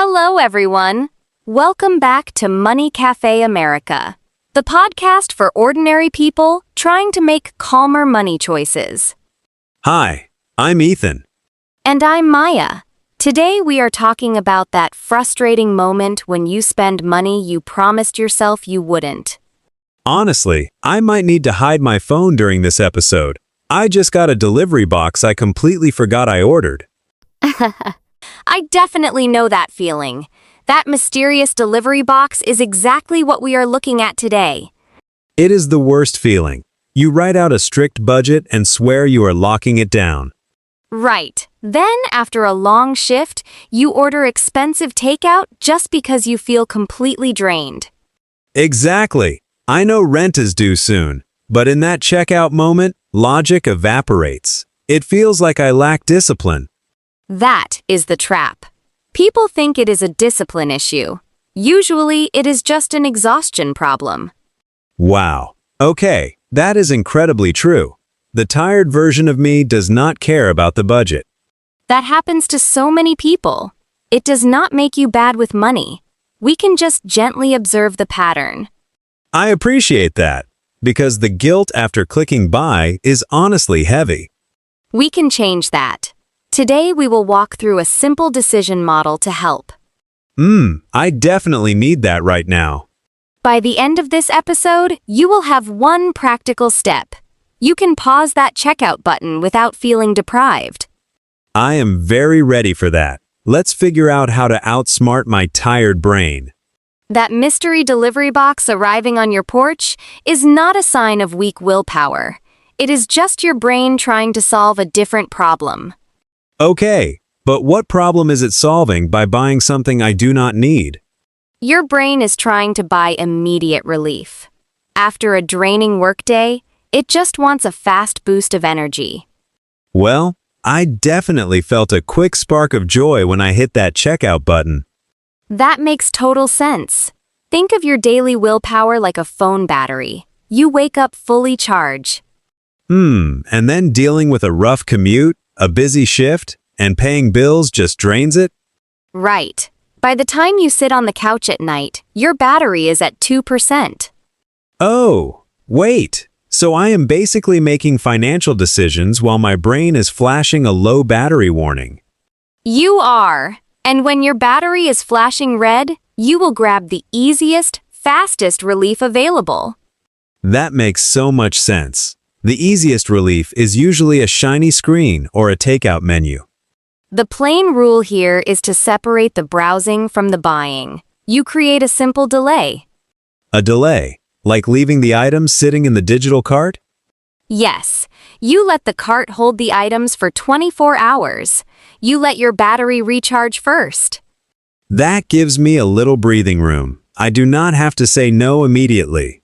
Hello, everyone. Welcome back to Money Cafe America, the podcast for ordinary people trying to make calmer money choices. Hi, I'm Ethan. And I'm Maya. Today we are talking about that frustrating moment when you spend money you promised yourself you wouldn't. Honestly, I might need to hide my phone during this episode. I just got a delivery box I completely forgot I ordered. I definitely know that feeling. That mysterious delivery box is exactly what we are looking at today. It is the worst feeling. You write out a strict budget and swear you are locking it down. Right. Then, after a long shift, you order expensive takeout just because you feel completely drained. Exactly. I know rent is due soon, but in that checkout moment, logic evaporates. It feels like I lack discipline. That is the trap. People think it is a discipline issue. Usually, it is just an exhaustion problem. Wow. Okay, that is incredibly true. The tired version of me does not care about the budget. That happens to so many people. It does not make you bad with money. We can just gently observe the pattern. I appreciate that, because the guilt after clicking buy is honestly heavy. We can change that. Today, we will walk through a simple decision model to help. I definitely need that right now. By the end of this episode, you will have one practical step. You can pause that checkout button without feeling deprived. I am very ready for that. Let's figure out how to outsmart my tired brain. That mystery delivery box arriving on your porch is not a sign of weak willpower. It is just your brain trying to solve a different problem. Okay, but what problem is it solving by buying something I do not need? Your brain is trying to buy immediate relief. After a draining workday, it just wants a fast boost of energy. Well, I definitely felt a quick spark of joy when I hit that checkout button. That makes total sense. Think of your daily willpower like a phone battery. You wake up fully charged. And then dealing with a rough commute, a busy shift, and paying bills just drains it? Right. By the time you sit on the couch at night, your battery is at 2%. Oh, wait. So I am basically making financial decisions while my brain is flashing a low battery warning. You are. And when your battery is flashing red, you will grab the easiest, fastest relief available. That makes so much sense. The easiest relief is usually a shiny screen or a takeout menu. The plain rule here is to separate the browsing from the buying. You create a simple delay. A delay, like leaving the items sitting in the digital cart? Yes, you let the cart hold the items for 24 hours. You let your battery recharge first. That gives me a little breathing room. I do not have to say no immediately.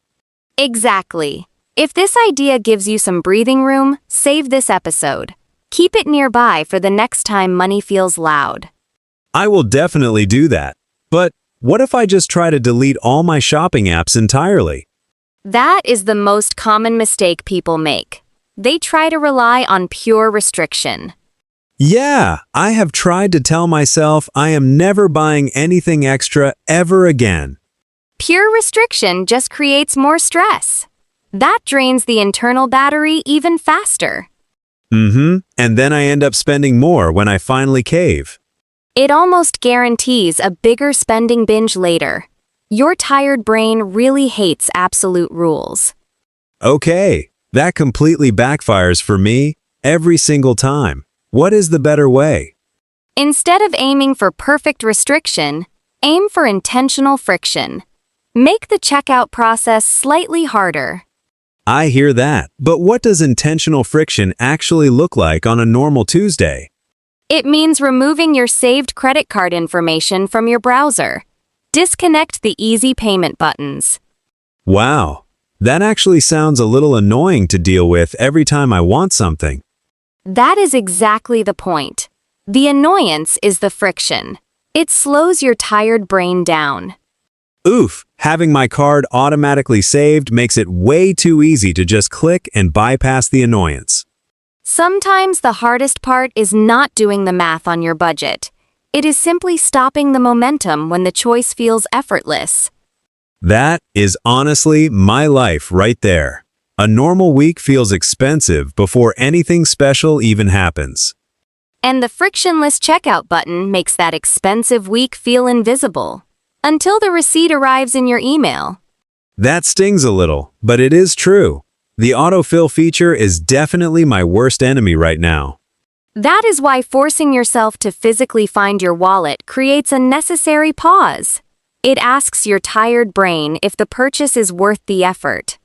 Exactly. If this idea gives you some breathing room, save this episode. Keep it nearby for the next time money feels loud. I will definitely do that. But what if I just try to delete all my shopping apps entirely? That is the most common mistake people make. They try to rely on pure restriction. Yeah, I have tried to tell myself I am never buying anything extra ever again. Pure restriction just creates more stress. That drains the internal battery even faster. And then I end up spending more when I finally cave. It almost guarantees a bigger spending binge later. Your tired brain really hates absolute rules. Okay, that completely backfires for me every single time. What is the better way? Instead of aiming for perfect restriction, aim for intentional friction. Make the checkout process slightly harder. I hear that, but what does intentional friction actually look like on a normal Tuesday? It means removing your saved credit card information from your browser. Disconnect the easy payment buttons. Wow, that actually sounds a little annoying to deal with every time I want something. That is exactly the point. The annoyance is the friction. It slows your tired brain down. Oof, having my card automatically saved makes it way too easy to just click and bypass the annoyance. Sometimes the hardest part is not doing the math on your budget. It is simply stopping the momentum when the choice feels effortless. That is honestly my life right there. A normal week feels expensive before anything special even happens. And the frictionless checkout button makes that expensive week feel invisible until the receipt arrives in your email. That stings a little, but it is true. The autofill feature is definitely my worst enemy right now. That is why forcing yourself to physically find your wallet creates a necessary pause. It asks your tired brain if the purchase is worth the effort.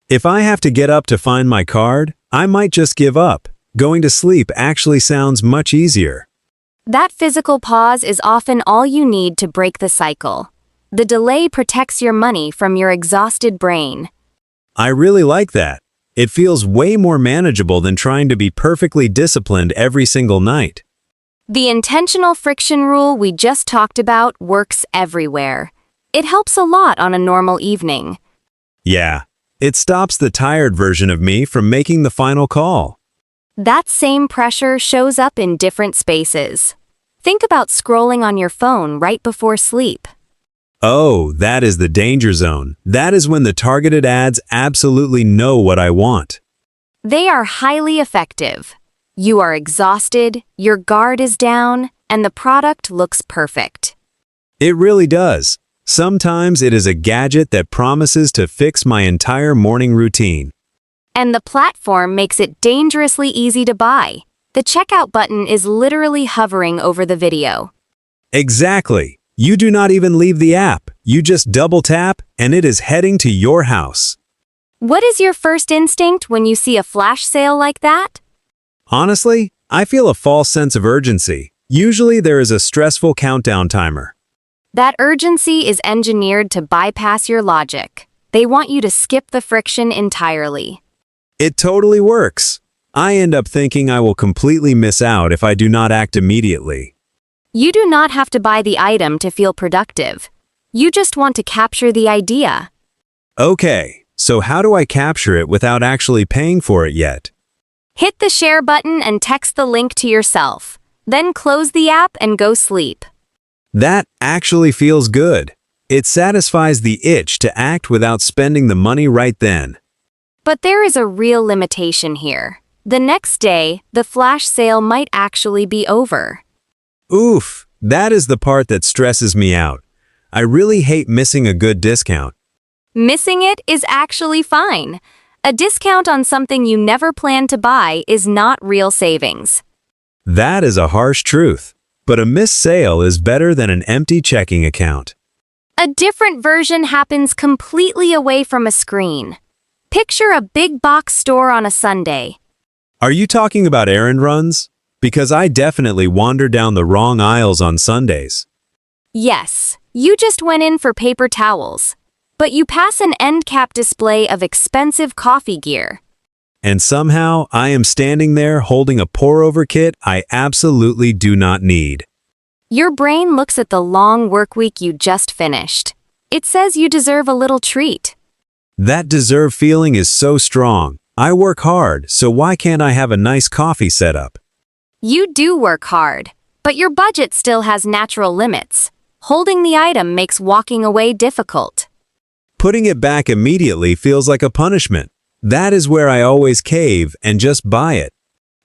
If I have to get up to find my card, I might just give up. Going to sleep actually sounds much easier. That physical pause is often all you need to break the cycle. The delay protects your money from your exhausted brain. I really like that. It feels way more manageable than trying to be perfectly disciplined every single night. The intentional friction rule we just talked about works everywhere. It helps a lot on a normal evening. Yeah, it stops the tired version of me from making the final call. That same pressure shows up in different spaces. Think about scrolling on your phone right before sleep. Oh, that is the danger zone. That is when the targeted ads absolutely know what I want. They are highly effective. You are exhausted, your guard is down, and the product looks perfect. It really does. Sometimes it is a gadget that promises to fix my entire morning routine. And the platform makes it dangerously easy to buy. The checkout button is literally hovering over the video. Exactly. You do not even leave the app. You just double tap, and it is heading to your house. What is your first instinct when you see a flash sale like that? Honestly, I feel a false sense of urgency. Usually there is a stressful countdown timer. That urgency is engineered to bypass your logic. They want you to skip the friction entirely. It totally works. I end up thinking I will completely miss out if I do not act immediately. You do not have to buy the item to feel productive. You just want to capture the idea. Okay, so how do I capture it without actually paying for it yet? Hit the share button and text the link to yourself. Then close the app and go sleep. That actually feels good. It satisfies the itch to act without spending the money right then. But there is a real limitation here. The next day, the flash sale might actually be over. Oof, that is the part that stresses me out. I really hate missing a good discount. Missing it is actually fine. A discount on something you never planned to buy is not real savings. That is a harsh truth, but a missed sale is better than an empty checking account. A different version happens completely away from a screen. Picture a big box store on a Sunday. Are you talking about errand runs? Because I definitely wander down the wrong aisles on Sundays. Yes, you just went in for paper towels. But you pass an end cap display of expensive coffee gear. And somehow I am standing there holding a pour-over kit I absolutely do not need. Your brain looks at the long work week you just finished. It says you deserve a little treat. That deserve feeling is so strong. I work hard, so why can't I have a nice coffee setup? You do work hard, but your budget still has natural limits. Holding the item makes walking away difficult. Putting it back immediately feels like a punishment. That is where I always cave and just buy it.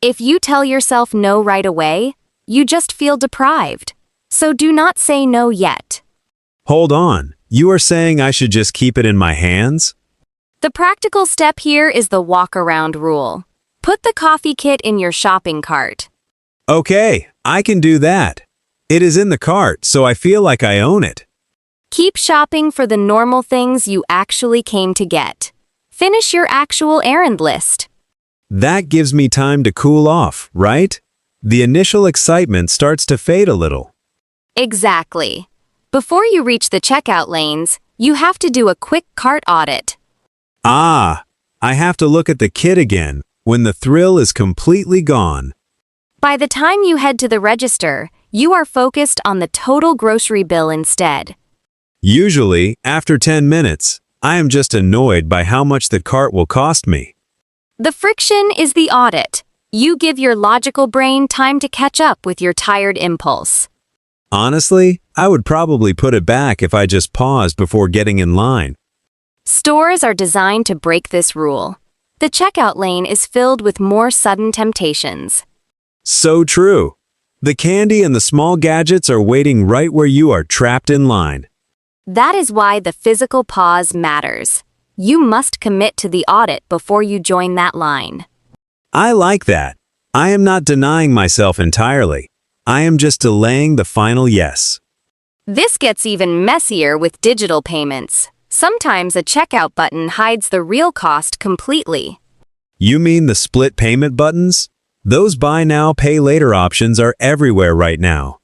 If you tell yourself no right away, you just feel deprived. So do not say no yet. Hold on, you are saying I should just keep it in my hands? The practical step here is the walk-around rule. Put the coffee kit in your shopping cart. Okay, I can do that. It is in the cart, so I feel like I own it. Keep shopping for the normal things you actually came to get. Finish your actual errand list. That gives me time to cool off, right? The initial excitement starts to fade a little. Exactly. Before you reach the checkout lanes, you have to do a quick cart audit. Ah, I have to look at the kit again when the thrill is completely gone. By the time you head to the register, you are focused on the total grocery bill instead. Usually, after 10 minutes, I am just annoyed by how much the cart will cost me. The friction is the audit. You give your logical brain time to catch up with your tired impulse. Honestly, I would probably put it back if I just paused before getting in line. Stores are designed to break this rule. The checkout lane is filled with more sudden temptations. So true. The candy and the small gadgets are waiting right where you are trapped in line. That is why the physical pause matters. You must commit to the audit before you join that line. I like that. I am not denying myself entirely. I am just delaying the final yes. This gets even messier with digital payments. Sometimes a checkout button hides the real cost completely. You mean the split payment buttons? Those buy now, pay later options are everywhere right now.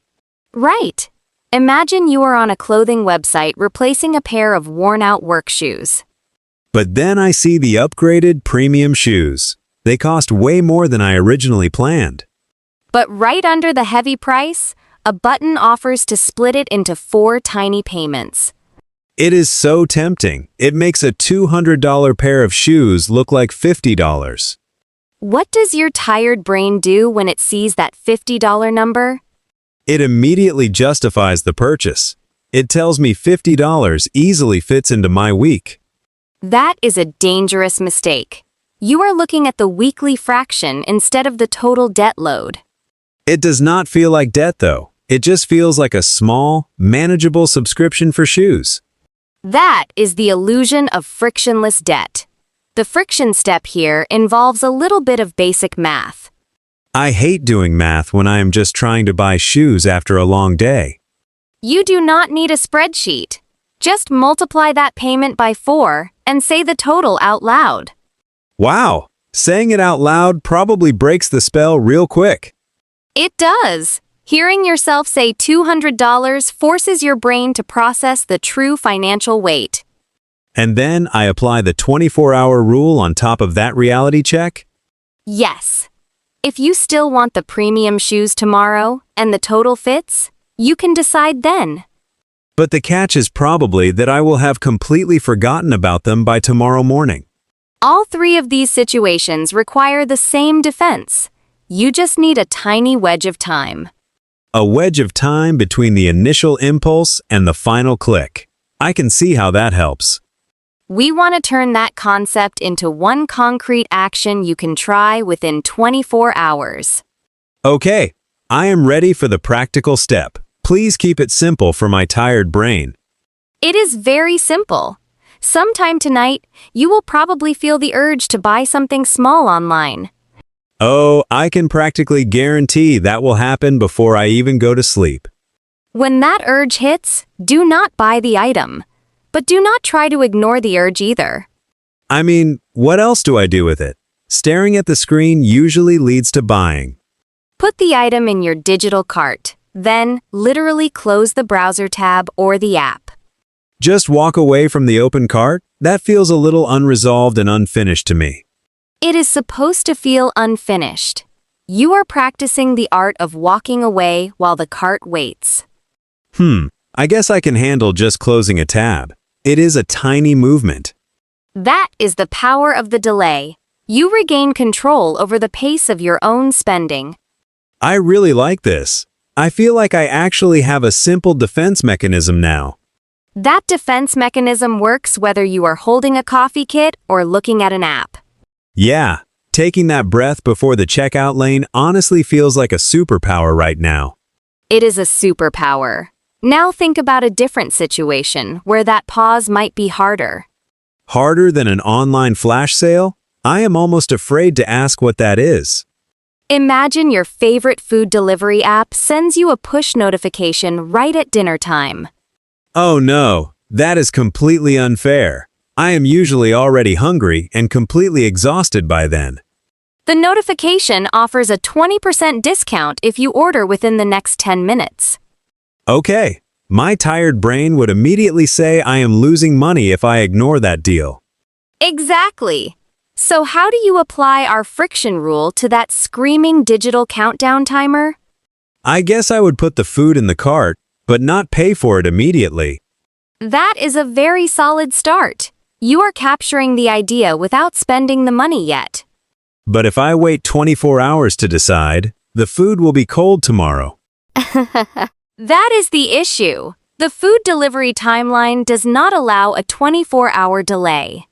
Right. Imagine you are on a clothing website replacing a pair of worn-out work shoes. But then I see the upgraded premium shoes. They cost way more than I originally planned. But right under the heavy price, a button offers to split it into 4 tiny payments. It is so tempting. It makes a $200 pair of shoes look like $50. What does your tired brain do when it sees that $50 number? It immediately justifies the purchase. It tells me $50 easily fits into my week. That is a dangerous mistake. You are looking at the weekly fraction instead of the total debt load. It does not feel like debt though. It just feels like a small, manageable subscription for shoes. That is the illusion of frictionless debt. The friction step here involves a little bit of basic math. I hate doing math when I am just trying to buy shoes after a long day. You do not need a spreadsheet. Just multiply that payment by 4 and say the total out loud. Wow, saying it out loud probably breaks the spell real quick. It does. Hearing yourself say $200 forces your brain to process the true financial weight. And then I apply the 24-hour rule on top of that reality check? Yes. If you still want the premium shoes tomorrow and the total fits, you can decide then. But the catch is probably that I will have completely forgotten about them by tomorrow morning. All 3 of these situations require the same defense. You just need a tiny wedge of time. A wedge of time between the initial impulse and the final click. I can see how that helps. We want to turn that concept into one concrete action you can try within 24 hours. Okay, I am ready for the practical step. Please keep it simple for my tired brain. It is very simple. Sometime tonight, you will probably feel the urge to buy something small online. Oh, I can practically guarantee that will happen before I even go to sleep. When that urge hits, do not buy the item. But do not try to ignore the urge either. I mean, what else do I do with it? Staring at the screen usually leads to buying. Put the item in your digital cart. Then, literally close the browser tab or the app. Just walk away from the open cart? That feels a little unresolved and unfinished to me. It is supposed to feel unfinished. You are practicing the art of walking away while the cart waits. I guess I can handle just closing a tab. It is a tiny movement. That is the power of the delay. You regain control over the pace of your own spending. I really like this. I feel like I actually have a simple defense mechanism now. That defense mechanism works whether you are holding a coffee kit or looking at an app. Yeah, taking that breath before the checkout lane honestly feels like a superpower right now. It is a superpower. Now think about a different situation where that pause might be harder. Harder than an online flash sale? I am almost afraid to ask what that is. Imagine your favorite food delivery app sends you a push notification right at dinner time. Oh no, that is completely unfair. I am usually already hungry and completely exhausted by then. The notification offers a 20% discount if you order within the next 10 minutes. Okay, my tired brain would immediately say I am losing money if I ignore that deal. Exactly. So how do you apply our friction rule to that screaming digital countdown timer? I guess I would put the food in the cart, but not pay for it immediately. That is a very solid start. You are capturing the idea without spending the money yet. But if I wait 24 hours to decide, the food will be cold tomorrow. That is the issue. The food delivery timeline does not allow a 24-hour delay.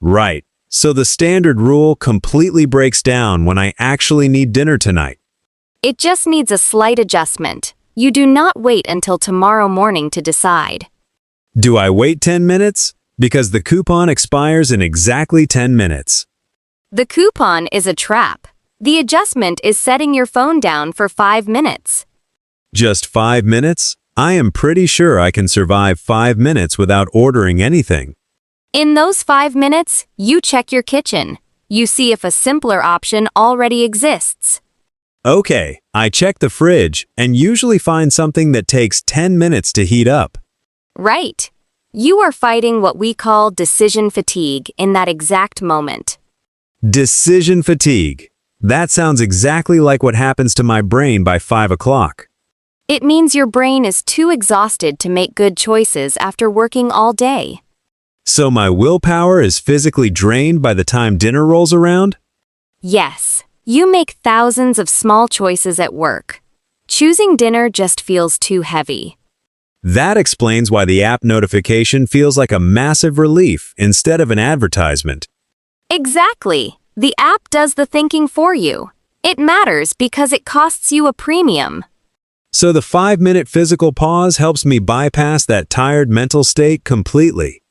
Right. So the standard rule completely breaks down when I actually need dinner tonight. It just needs a slight adjustment. You do not wait until tomorrow morning to decide. Do I wait 10 minutes? Because the coupon expires in exactly 10 minutes. The coupon is a trap. The adjustment is setting your phone down for 5 minutes. Just 5 minutes? I am pretty sure I can survive 5 minutes without ordering anything. In those 5 minutes, you check your kitchen. You see if a simpler option already exists. Okay, I check the fridge and usually find something that takes 10 minutes to heat up. Right. You are fighting what we call decision fatigue in that exact moment. Decision fatigue. That sounds exactly like what happens to my brain by 5 o'clock. It means your brain is too exhausted to make good choices after working all day. So my willpower is physically drained by the time dinner rolls around? Yes, you make thousands of small choices at work. Choosing dinner just feels too heavy. That explains why the app notification feels like a massive relief instead of an advertisement. Exactly. The app does the thinking for you. It matters because it costs you a premium. So the 5-minute physical pause helps me bypass that tired mental state completely.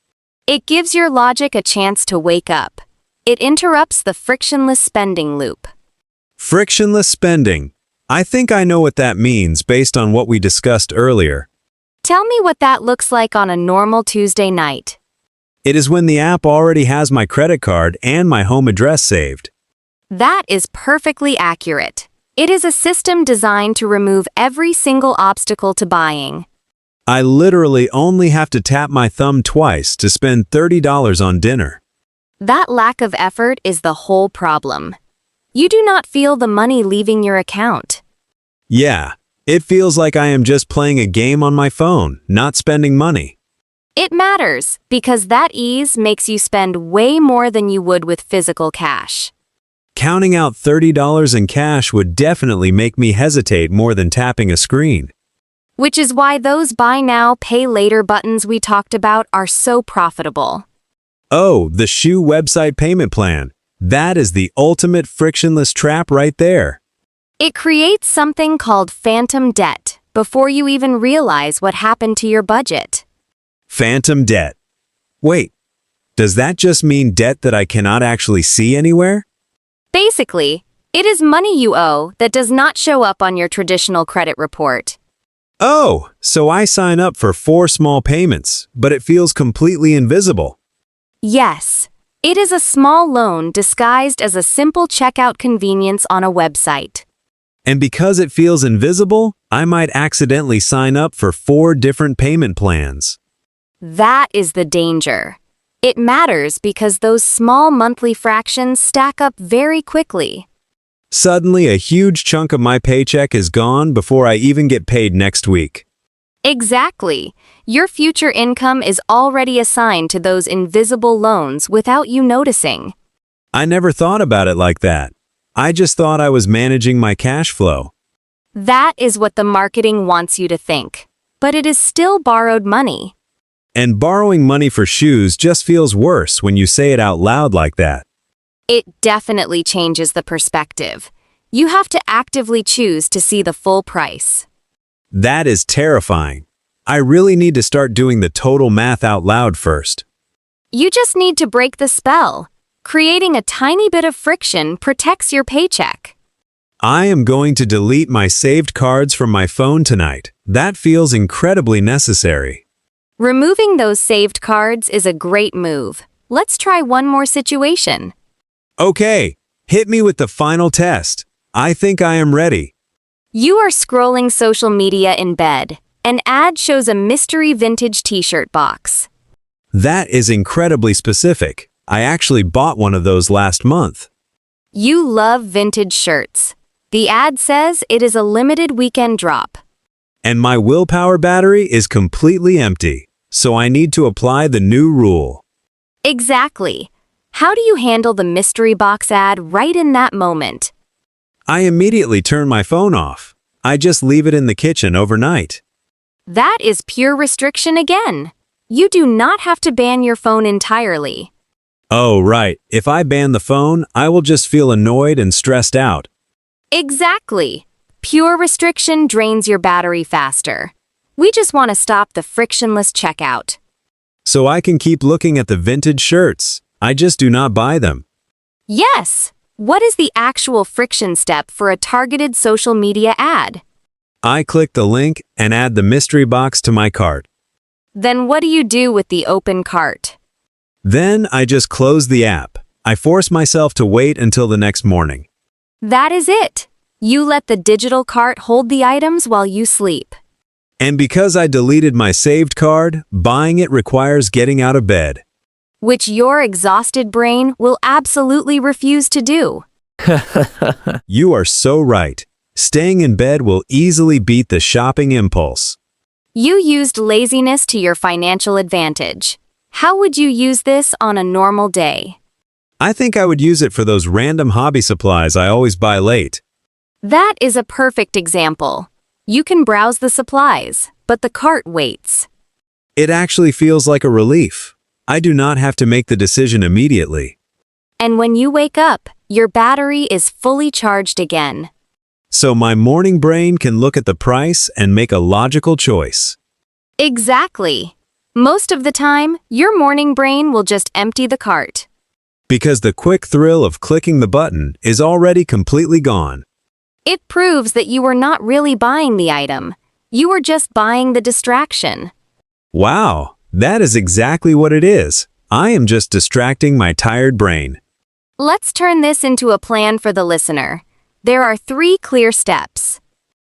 It gives your logic a chance to wake up. It interrupts the frictionless spending loop. Frictionless spending. I think I know what that means based on what we discussed earlier. Tell me what that looks like on a normal Tuesday night. It is when the app already has my credit card and my home address saved. That is perfectly accurate. It is a system designed to remove every single obstacle to buying. I literally only have to tap my thumb twice to spend $30 on dinner. That lack of effort is the whole problem. You do not feel the money leaving your account. Yeah, it feels like I am just playing a game on my phone, not spending money. It matters because that ease makes you spend way more than you would with physical cash. Counting out $30 in cash would definitely make me hesitate more than tapping a screen. Which is why those buy now, pay later buttons we talked about are so profitable. Oh, the shoe website payment plan. That is the ultimate frictionless trap right there. It creates something called phantom debt before you even realize what happened to your budget. Phantom debt. Wait, does that just mean debt that I cannot actually see anywhere? Basically, it is money you owe that does not show up on your traditional credit report. Oh, so I sign up for 4 small payments, but it feels completely invisible. Yes, it is a small loan disguised as a simple checkout convenience on a website. And because it feels invisible, I might accidentally sign up for 4 different payment plans. That is the danger. It matters because those small monthly fractions stack up very quickly. Suddenly, a huge chunk of my paycheck is gone before I even get paid next week. Exactly. Your future income is already assigned to those invisible loans without you noticing. I never thought about it like that. I just thought I was managing my cash flow. That is what the marketing wants you to think. But it is still borrowed money. And borrowing money for shoes just feels worse when you say it out loud like that. It definitely changes the perspective. You have to actively choose to see the full price. That is terrifying. I really need to start doing the total math out loud first. You just need to break the spell. Creating a tiny bit of friction protects your paycheck. I am going to delete my saved cards from my phone tonight. That feels incredibly necessary. Removing those saved cards is a great move. Let's try one more situation. Okay, hit me with the final test. I think I am ready. You are scrolling social media in bed. An ad shows a mystery vintage t-shirt box. That is incredibly specific. I actually bought one of those last month. You love vintage shirts. The ad says it is a limited weekend drop. And my willpower battery is completely empty, so I need to apply the new rule. Exactly. How do you handle the mystery box ad right in that moment? I immediately turn my phone off. I just leave it in the kitchen overnight. That is pure restriction again. You do not have to ban your phone entirely. Oh, right. If I ban the phone, I will just feel annoyed and stressed out. Exactly. Pure restriction drains your battery faster. We just want to stop the frictionless checkout. So I can keep looking at the vintage shirts. I just do not buy them. Yes! What is the actual friction step for a targeted social media ad? I click the link and add the mystery box to my cart. Then what do you do with the open cart? Then I just close the app. I force myself to wait until the next morning. That is it. You let the digital cart hold the items while you sleep. And because I deleted my saved card, buying it requires getting out of bed. Which your exhausted brain will absolutely refuse to do. You are so right. Staying in bed will easily beat the shopping impulse. You used laziness to your financial advantage. How would you use this on a normal day? I think I would use it for those random hobby supplies I always buy late. That is a perfect example. You can browse the supplies, but the cart waits. It actually feels like a relief. I do not have to make the decision immediately. And when you wake up, your battery is fully charged again. So my morning brain can look at the price and make a logical choice. Exactly. Most of the time, your morning brain will just empty the cart. Because the quick thrill of clicking the button is already completely gone. It proves that you were not really buying the item. You were just buying the distraction. Wow, that is exactly what it is. I am just distracting my tired brain. Let's turn this into a plan for the listener. There are 3 clear steps.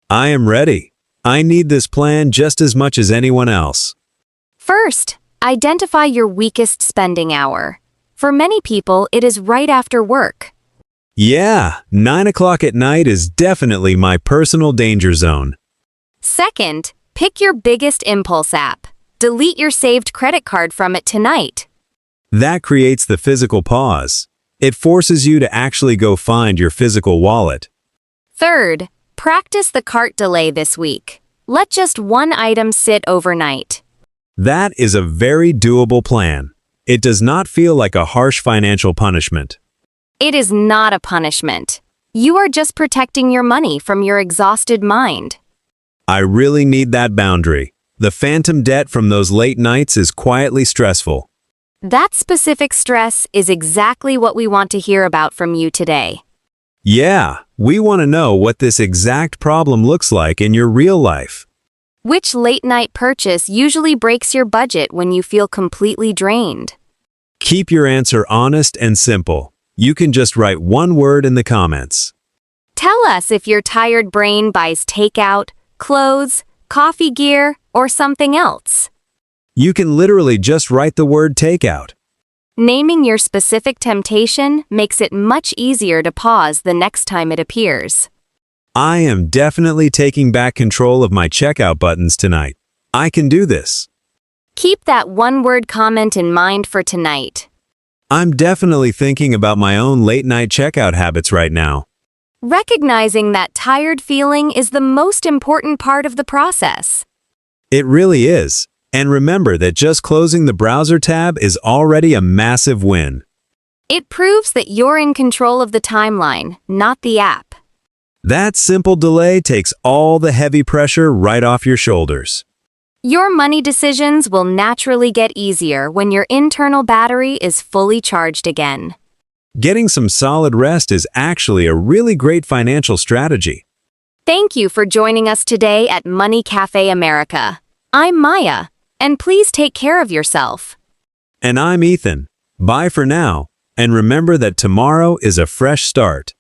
I am ready. I need this plan just as much as anyone else. First, identify your weakest spending hour. For many people, it is right after work. Yeah, 9 o'clock at night is definitely my personal danger zone. Second, pick your biggest impulse app. Delete your saved credit card from it tonight. That creates the physical pause. It forces you to actually go find your physical wallet. Third, practice the cart delay this week. Let just one item sit overnight. That is a very doable plan. It does not feel like a harsh financial punishment. It is not a punishment. You are just protecting your money from your exhausted mind. I really need that boundary. The phantom debt from those late nights is quietly stressful. That specific stress is exactly what we want to hear about from you today. Yeah, we want to know what this exact problem looks like in your real life. Which late-night purchase usually breaks your budget when you feel completely drained? Keep your answer honest and simple. You can just write one word in the comments. Tell us if your tired brain buys takeout, clothes, coffee gear, or something else. You can literally just write the word takeout. Naming your specific temptation makes it much easier to pause the next time it appears. I am definitely taking back control of my checkout buttons tonight. I can do this. Keep that one-word comment in mind for tonight. I'm definitely thinking about my own late-night checkout habits right now. Recognizing that tired feeling is the most important part of the process. It really is. And remember that just closing the browser tab is already a massive win. It proves that you're in control of the timeline, not the app. That simple delay takes all the heavy pressure right off your shoulders. Your money decisions will naturally get easier when your internal battery is fully charged again. Getting some solid rest is actually a really great financial strategy. Thank you for joining us today at Money Cafe America. I'm Maya, and please take care of yourself. And I'm Ethan. Bye for now, and remember that tomorrow is a fresh start.